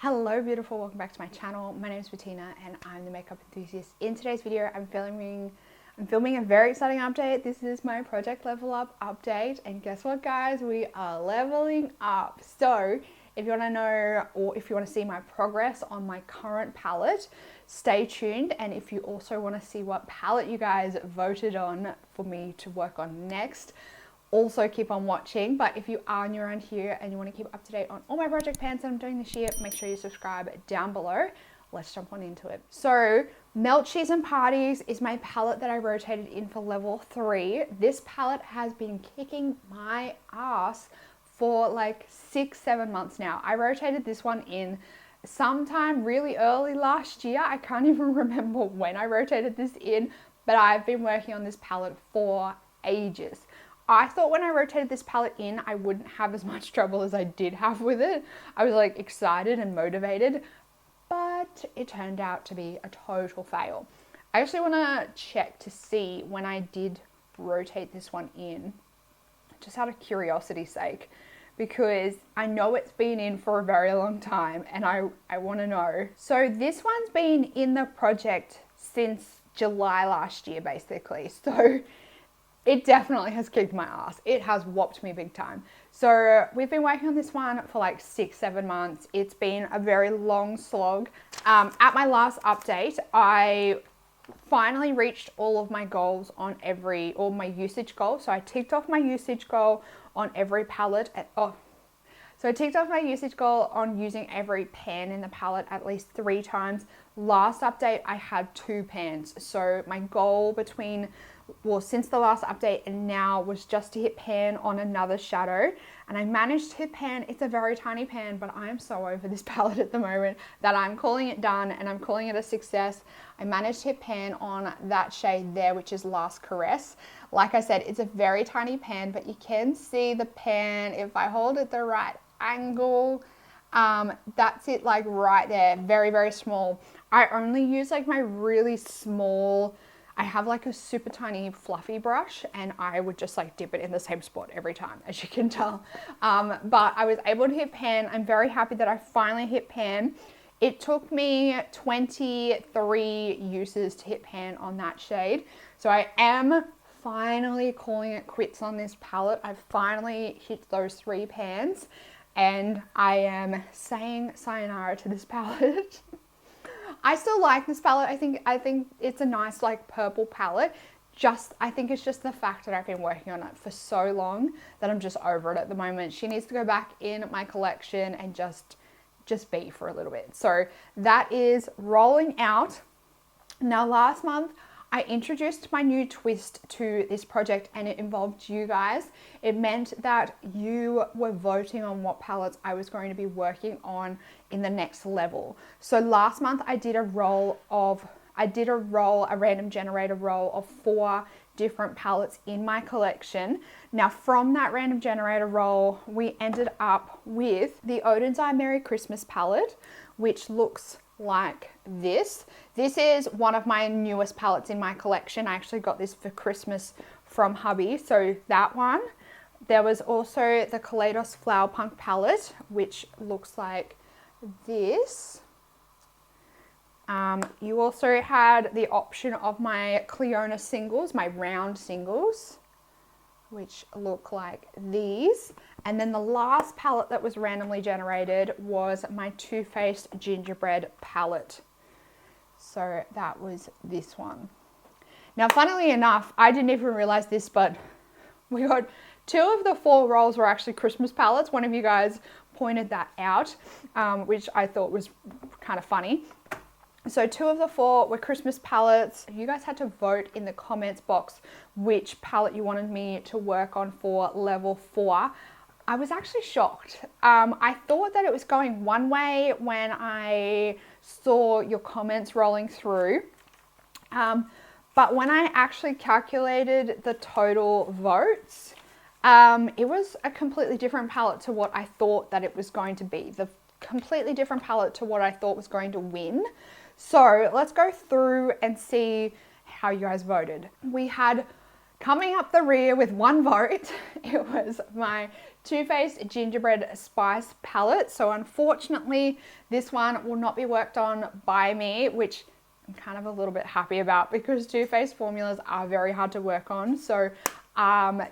Hello beautiful, welcome back to my channel. My name is Bettina and I'm the makeup enthusiast. In today's video, I'm filming a very exciting update. This is my project level up update, and guess what guys, we are leveling up. So if you want to know, or if you want to see my progress on my current palette, stay tuned. And if you also want to see what palette you guys voted on for me to work on next, also keep on watching. But if you are new around here and you want to keep up to date on all my project pans that I'm doing this year, make sure you subscribe down below. Let's jump on into it. So Melt, Cheese and Parties is my palette that I rotated in for level 3. This palette has been kicking my ass for like 6-7 months now. I rotated this one in sometime really early last year. I can't even remember when I rotated this in, but I've been working on this palette for ages. I thought when I rotated this palette in, I wouldn't have as much trouble as I did have with it. I was like excited and motivated, but it turned out to be a total fail. I actually want to check to see when I did rotate this one in, just out of curiosity's sake, because I know it's been in for a very long time and I want to know. So this one's been in the project since July last year, basically. So it definitely has kicked my ass. It has whopped me big time. So we've been working on this one for like 6-7 months. It's been a very long slog. At my last update, I finally reached all of my goals on all my usage goals. So I ticked off my usage goal on every palette. So I ticked off my usage goal on using every pan in the palette at least 3 times. Last update, I had 2 pans. So my goal since the last update and now was just to hit pan on another shadow. And I managed to hit pan. It's a very tiny pan, but I am so over this palette at the moment that I'm calling it done and I'm calling it a success. I managed to hit pan on that shade there, which is Last Caress. Like I said, it's a very tiny pan, but you can see the pan if I hold it the right angle. That's it, like right there, very, very small. I only use like my really small, I have like a super tiny fluffy brush and I would just like dip it in the same spot every time, as you can tell. But I was able to hit pan. I'm very happy that I finally hit pan. It took me 23 uses to hit pan on that shade. So I am finally calling it quits on this palette. I've finally hit those 3 pans and I am saying sayonara to this palette. I still like this palette. I think it's a nice like purple palette. I think it's just the fact that I've been working on it for so long that I'm just over it at the moment. She needs to go back in my collection and just be for a little bit. So that is rolling out. Now last month, I introduced my new twist to this project and it involved you guys. It meant that you were voting on what palettes I was going to be working on in the next level. So last month I did a random generator roll of 4 different palettes in my collection. Now from that random generator roll, we ended up with the Odin's Eye Merry Christmas palette, which looks like this. This is one of my newest palettes in my collection. I actually got this for Christmas from hubby. So that one. There was also the Kaleidos Flower Punk palette, which looks like this. You also had the option of my Cleona singles, my round singles, which look like these. And then the last palette that was randomly generated was my Too Faced Gingerbread palette. So that was this one. Now, funnily enough, I didn't even realize this, but we got 2 of the 4 rolls were actually Christmas palettes. One of you guys pointed that out, which I thought was kind of funny. So 2 of the 4 were Christmas palettes. You guys had to vote in the comments box which palette you wanted me to work on for level 4. I was actually shocked. I thought that it was going one way when I saw your comments rolling through. But when I actually calculated the total votes, it was a completely different palette to what I thought that it was going to be. The completely different palette to what I thought was going to win. So let's go through and see how you guys voted. We had Coming up the rear with one vote, it was my Too Faced Gingerbread Spice palette. So unfortunately, this one will not be worked on by me, which I'm kind of a little bit happy about because Too Faced formulas are very hard to work on. So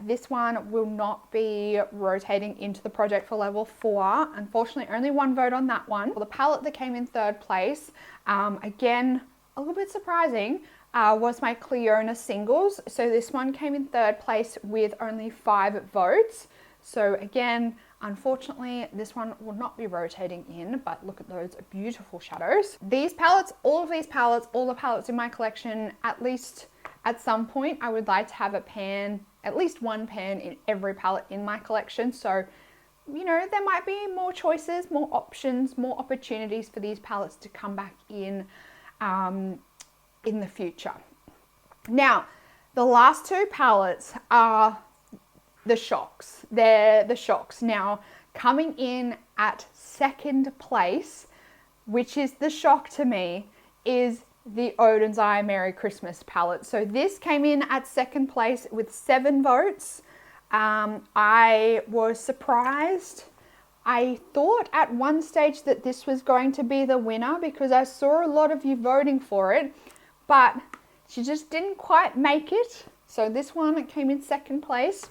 this one will not be rotating into the project for level 4. Unfortunately, only one vote on that one. Well, the palette that came in 3rd place, again, a little bit surprising, was my Cleona Singles. So this one came in 3rd place with only 5 votes. So again, unfortunately, this one will not be rotating in, but look at those beautiful shadows. These palettes, all the palettes in my collection, at least at some point, I would like to have a pan, at least one pan in every palette in my collection. So, you know, there might be more choices, more options, more opportunities for these palettes to come back in the future. Now, the last 2 palettes are the shocks. They're the shocks. Now, coming in at 2nd place, which is the shock to me, is the Odin's Eye Merry Christmas palette. So this came in at 2nd place with 7 votes. I was surprised. I thought at one stage that this was going to be the winner because I saw a lot of you voting for it, but she just didn't quite make it. So this one came in 2nd place.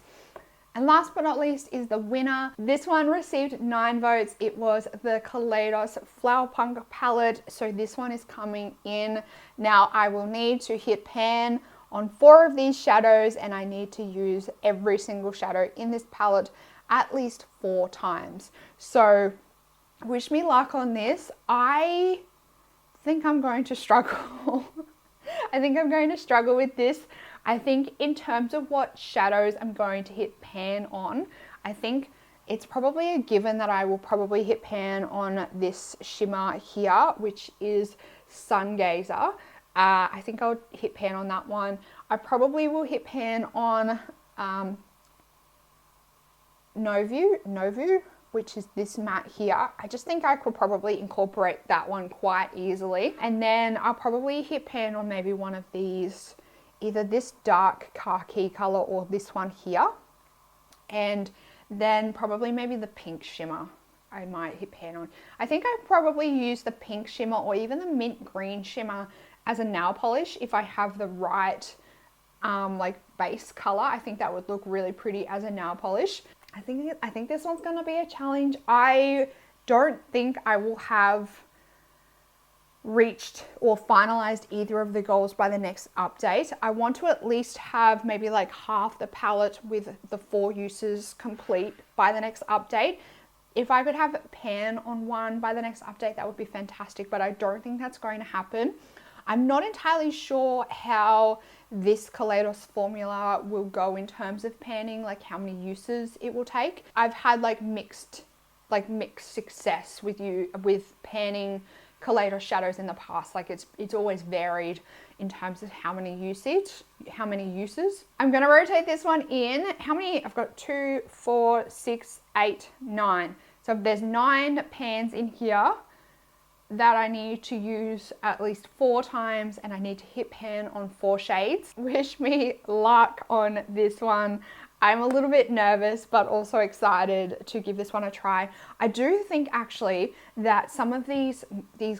And last but not least is the winner. This one received 9 votes. It was the Kaleidos Flower Punk palette. So this one is coming in. Now I will need to hit pan on 4 of these shadows, and I need to use every single shadow in this palette at least 4 times. So wish me luck on this. I think I'm going to struggle. I think I'm going to struggle with this. I think in terms of what shadows I'm going to hit pan on, I think it's probably a given that I will probably hit pan on this shimmer here, which is Sun Gazer. I think I'll hit pan on that one. I probably will hit pan on Novu, which is this matte here. I just think I could probably incorporate that one quite easily. And then I'll probably hit pan on maybe one of these, either this dark khaki color or this one here. And then probably maybe the pink shimmer I might hit pan on. I think I probably use the pink shimmer or even the mint green shimmer as a nail polish if I have the right like base color. I think that would look really pretty as a nail polish. I think this one's gonna be a challenge. I don't think I will have reached or finalized either of the goals by the next update. I want to at least have maybe like half the palette with the 4 uses complete by the next update. If I could have pan on one by the next update, that would be fantastic, but I don't think that's going to happen. I'm not entirely sure how this Kaleidos formula will go in terms of panning, like how many uses it will take. I've had like mixed success with panning Kaleidos shadows in the past. Like it's always varied in terms of how many uses. I'm gonna rotate this one in. How many? I've got 2, 4, 6, 8, 9. So there's 9 pans in here that I need to use at least 4 times, and I need to hit pan on 4 shades. Wish me luck on this one. I'm a little bit nervous, but also excited to give this one a try. I do think actually that some of these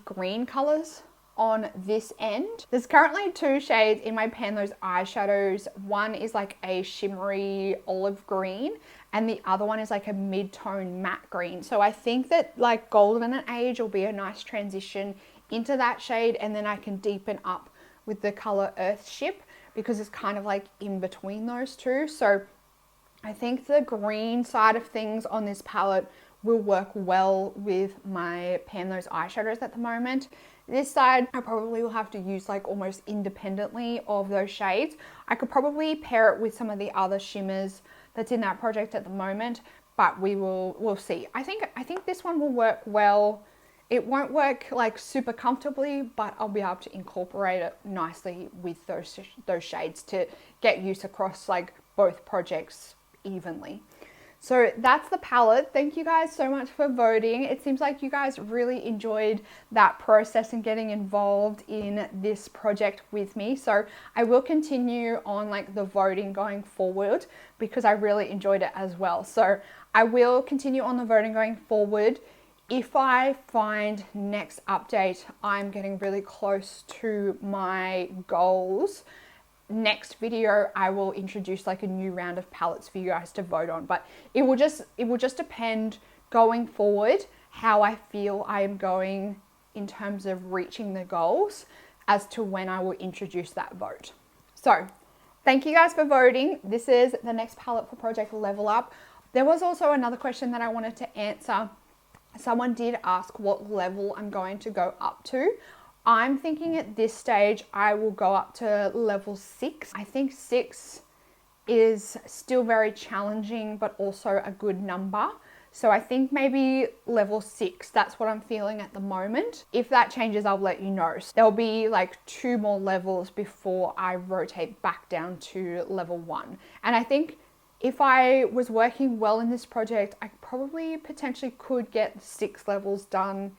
green colors on this end, there's currently 2 shades in my pan those eyeshadows. One is like a shimmery olive green, and the other one is like a mid-tone matte green. So I think that like Golden Age will be a nice transition into that shade, and then I can deepen up with the color Earthship because it's kind of like in between those two. So I think the green side of things on this palette will work well with my pan those eyeshadows at the moment. This side, I probably will have to use like almost independently of those shades. I could probably pair it with some of the other shimmers that's in that project at the moment, but we'll see. I think this one will work well. It won't work like super comfortably, but I'll be able to incorporate it nicely with those shades to get use across like both projects evenly. So that's the palette. Thank you guys so much for voting. It seems like you guys really enjoyed that process and getting involved in this project with me. So I will continue on like the voting going forward because I really enjoyed it as well. So I will continue on the voting going forward. If I find next update, I'm getting really close to my goals, next video I will introduce like a new round of palettes for you guys to vote on, but it will just depend going forward how I feel I am going in terms of reaching the goals as to when I will introduce that vote. So thank you guys for voting. This is the next palette for Project Level Up. There was also another question that I wanted to answer. Someone did ask what level I'm going to go up to. I'm thinking at this stage, I will go up to level 6. I think 6 is still very challenging, but also a good number. So I think maybe level 6, that's what I'm feeling at the moment. If that changes, I'll let you know. So there'll be like 2 more levels before I rotate back down to level 1. And I think if I was working well in this project, I probably potentially could get 6 levels done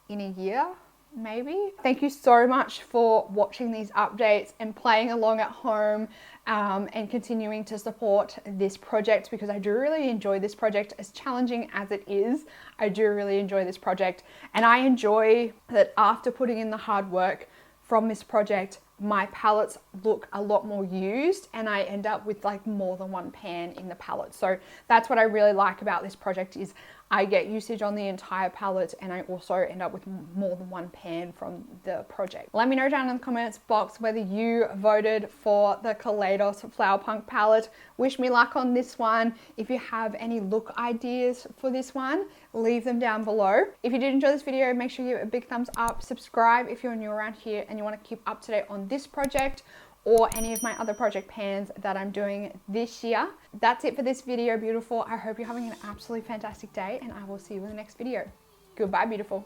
in a year. Maybe. Thank you so much for watching these updates and playing along at home and continuing to support this project, because I do really enjoy this project. As challenging as it is, I do really enjoy this project, and I enjoy that after putting in the hard work from this project, my palettes look a lot more used and I end up with like more than one pan in the palette. So that's what I really like about this project, is I get usage on the entire palette and I also end up with more than one pan from the project. Let me know down in the comments box whether you voted for the Kaleidos Flower Punk palette. Wish me luck on this one. If you have any look ideas for this one, leave them down below. If you did enjoy this video, make sure you give it a big thumbs up. Subscribe if you're new around here and you want to keep up to date on this project or any of my other project pans that I'm doing this year. That's it for this video, beautiful. I hope you're having an absolutely fantastic day and I will see you in the next video. Goodbye, beautiful.